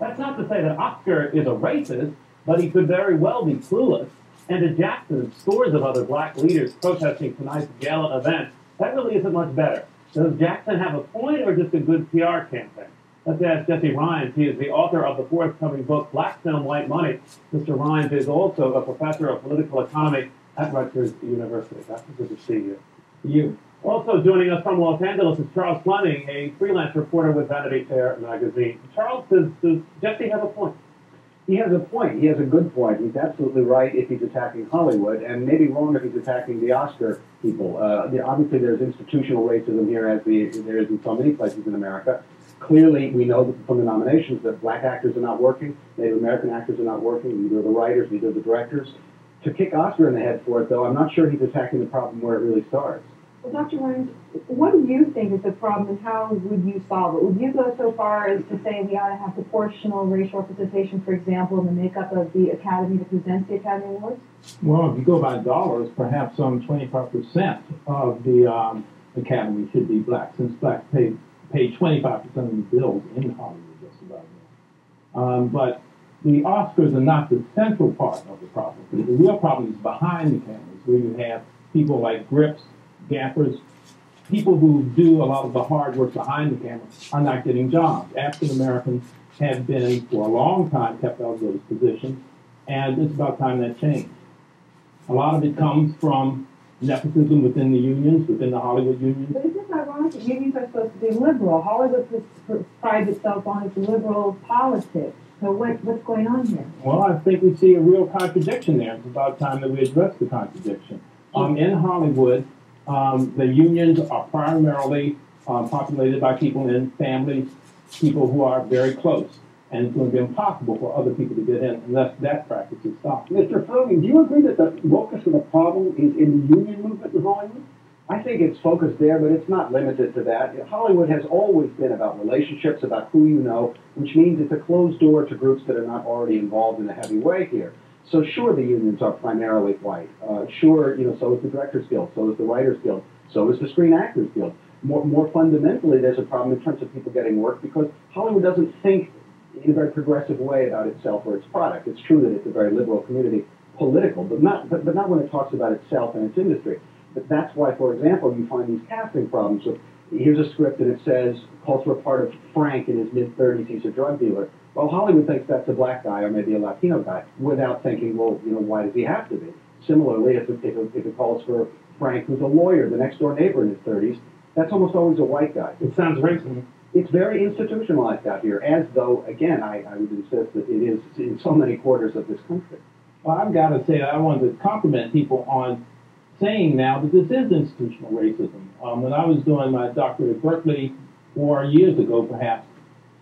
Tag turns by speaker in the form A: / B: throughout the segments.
A: That's not to say that Oscar is a racist, but he could very well be clueless. And to Jackson and scores of other black leaders protesting tonight's gala event, that really isn't much better. Does Jackson have a point or just a good PR campaign? Let's ask Jesse Rhines. He is the author of the forthcoming book, Black Film, White Money. Mr. Rhines is also a professor of political economy at Rutgers University. That's good to see you.
B: You.
A: Also joining us from Los Angeles is Charles Fleming, a freelance reporter with Vanity Fair magazine. Charles, does Jesse have a point?
C: He has a point. He has a good point. He's absolutely right if he's attacking Hollywood, and maybe wrong if he's attacking the Oscar people. Obviously, there's institutional racism here, as there is in so many places in America. Clearly, we know from the nominations that black actors are not working, Native American actors are not working, neither are the writers, neither are the directors. To kick Oscar in the head for it, though, I'm not sure he's attacking the problem where it really starts.
D: Well, Dr. Rhines, what do you think is the problem, and how would you solve it? Would you go so far as to say we ought to have proportional racial representation, for example, in the makeup of the Academy that presents the Academy Awards?
B: Well, if you go by dollars, perhaps 25% of the Academy should be black, since blacks pay 25% of the bills in Hollywood just about now. But the Oscars are not the central part of the problem. The real problem is behind the cameras, where you have people like grips, gaffers, people who do a lot of the hard work behind the camera are not getting jobs. African Americans have been, for a long time, kept out of those positions, and it's about time that changed. A lot of it comes from nepotism within the unions, within the Hollywood unions.
D: But isn't it ironic that unions are supposed to be liberal? Hollywood prides itself on its liberal politics. So what's going on here?
B: Well, I think we see a real contradiction there. It's about time that we address the contradiction. In Hollywood, the unions are primarily populated by people in families, people who are very close. And it's going to be impossible for other people to get in unless that practice is stopped.
E: Mr. Fleming, do you agree that the locus of the problem is in the union movement in Hollywood?
C: I think it's focused there, but it's not limited to that. Hollywood has always been about relationships, about who you know, which means it's a closed door to groups that are not already involved in a heavy way here. So sure, the unions are primarily white. Sure, so is the Directors Guild, so is the Writers Guild, so is the Screen Actors Guild. More fundamentally, there's a problem in terms of people getting work because Hollywood doesn't think in a very progressive way about itself or its product. It's true that it's a very liberal community, political, but not when it talks about itself and its industry. But that's why, for example, you find these casting problems. So here's a script and it says, calls for a part of Frank in his mid-30s, he's a drug dealer. Well, Hollywood thinks that's a black guy or maybe a Latino guy without thinking, well, why does he have to be? Similarly, if it calls for Frank, who's a lawyer, the next-door neighbor in his 30s, that's almost always a white guy.
A: It sounds racist.
C: It's very institutionalized out here, as though, again, I would insist that it is in so many quarters of this country.
B: Well, I've got to say, I wanted to compliment people on saying now that this is institutional racism. When I was doing my doctorate at Berkeley 4 years ago, perhaps,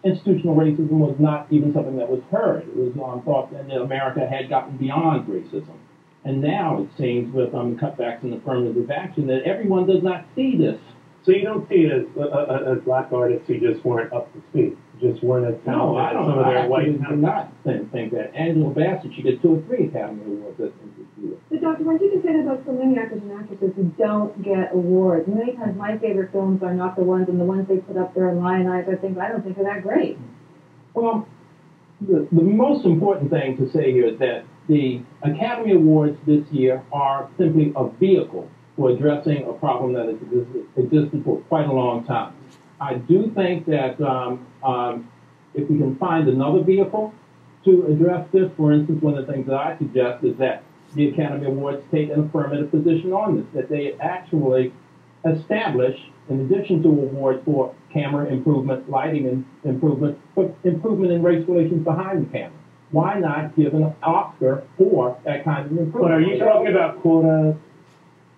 B: institutional racism was not even something that was heard. It was thought that America had gotten beyond racism. And now it seems with cutbacks in affirmative action that everyone does not see this.
A: So you don't see it as black artists who just weren't up to speed, just weren't as talented.
B: No, I don't.
A: Some of their white
B: do not think that. Angela Bassett, she gets 2 or 3 Academy Awards.
D: But Dr. Rhines, you can say that about so many actors and actresses who don't get awards. Many times my favorite films are not the ones, and the ones they put up there and lionize, I don't think are that great.
B: Well, the most important thing to say here is that the Academy Awards this year are simply a vehicle for addressing a problem that has existed for quite a long time. I do think that if we can find another vehicle to address this, for instance, one of the things that I suggest is that the Academy Awards take an affirmative position on this, that they actually establish, in addition to awards for camera improvement, lighting improvement, but improvement in race relations behind the camera. Why not give an Oscar for that kind of improvement?
A: But are you talking about quota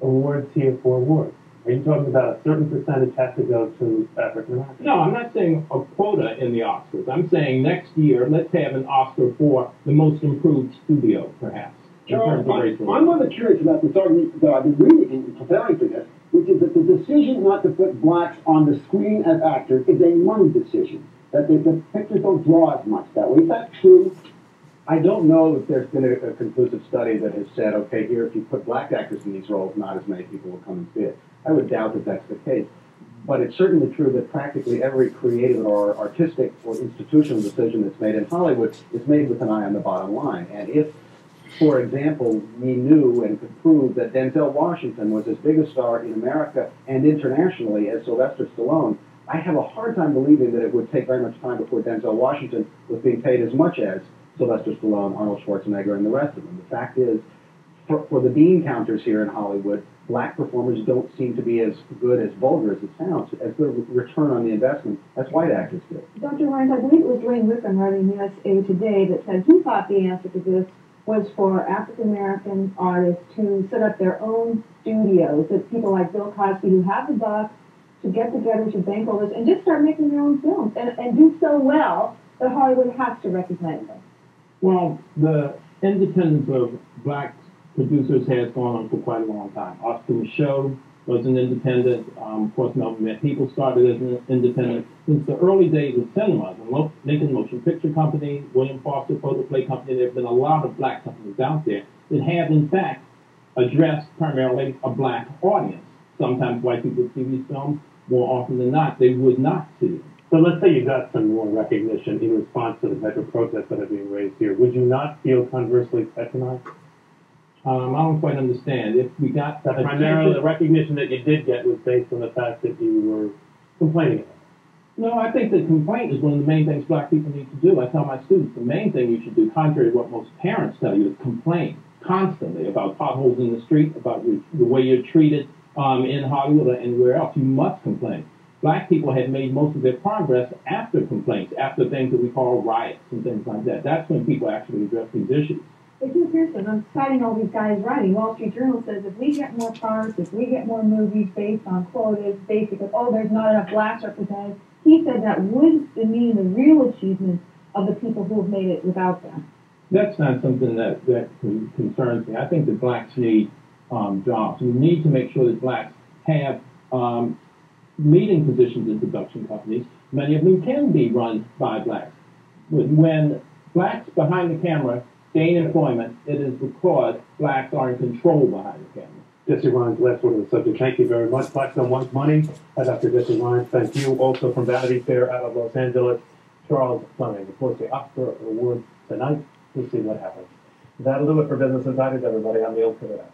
A: awards here for awards? Are you talking about a certain percentage has to go to African Americans?
B: No, I'm not saying a quota in the Oscars. I'm saying next year, let's have an Oscar for the most improved studio, perhaps.
E: Charles, I'm rather curious about this argument that I've been reading in preparing for this, which is that the decision not to put blacks on the screen as actors is a money decision, that the pictures don't draw as much that way. Is that true?
C: I don't know if there's been a conclusive study that has said, okay, here, if you put black actors in these roles, not as many people will come and see it. I would doubt that that's the case. But it's certainly true that practically every creative or artistic or institutional decision that's made in Hollywood is made with an eye on the bottom line. And if, for example, we knew and could prove that Denzel Washington was as big a star in America and internationally as Sylvester Stallone, I have a hard time believing that it would take very much time before Denzel Washington was being paid as much as Sylvester Stallone, Arnold Schwarzenegger, and the rest of them. The fact is, for the bean counters here in Hollywood, black performers don't seem to be as good, as vulgar as it sounds, as good a return on the investment as white actors do.
D: Dr. Ryan, I believe it was Dwayne Whitman writing in USA Today that said he thought the answer to this was for African-American artists to set up their own studios, that people like Bill Cosby, who have the buck, to get together to bankroll this and just start making their own films and do so well that Hollywood has to recognize them.
B: Well, the independence of black producers has gone on for quite a long time. Oscar Michaud was an independent. Of course, Melvin Van Peebles started as an independent. Since the early days of cinema, the Lincoln Motion Picture Company, William Foster Photoplay Company, there have been a lot of black companies out there that have, in fact, addressed primarily a black audience. Sometimes white people see these films. More often than not, they would not see them.
A: So let's say you got some more recognition in response to the type of protests that are being raised here. Would you not feel conversely patronized?
B: I don't quite understand. If we got
A: that primarily the recognition that you did get was based on the fact that you were complaining about it.
B: No, I think that complaint is one of the main things black people need to do. I tell my students the main thing you should do, contrary to what most parents tell you, is complain constantly about potholes in the street, about the way you're treated in Hollywood or anywhere else. You must complain. Black people had made most of their progress after complaints, after things that we call riots and things like that. That's when people actually address these issues.
D: But Hugh Pearson, I'm citing all these guys writing. Wall Street Journal says if we get more parts, if we get more movies based on quotas, basically, oh, there's not enough blacks represented, he said that would mean the real achievement of the people who have made it without them.
B: That's not something that concerns me. I think that blacks need jobs. We need to make sure that blacks have leading positions in production companies. Many of them can be run by blacks. When blacks behind the camera gain employment, it is because blacks are in control behind the camera.
A: Jesse Ryan's last word on the subject. Thank you very much. Blacks Don't Want Money. Dr. Jesse Ryan, thank you. Also from Vanity Fair out of Los Angeles, Charles Fleming. Of course, the Oscar Awards tonight. We'll see what happens. That'll do it for Business Insiders, everybody. I'm Neil Kavita.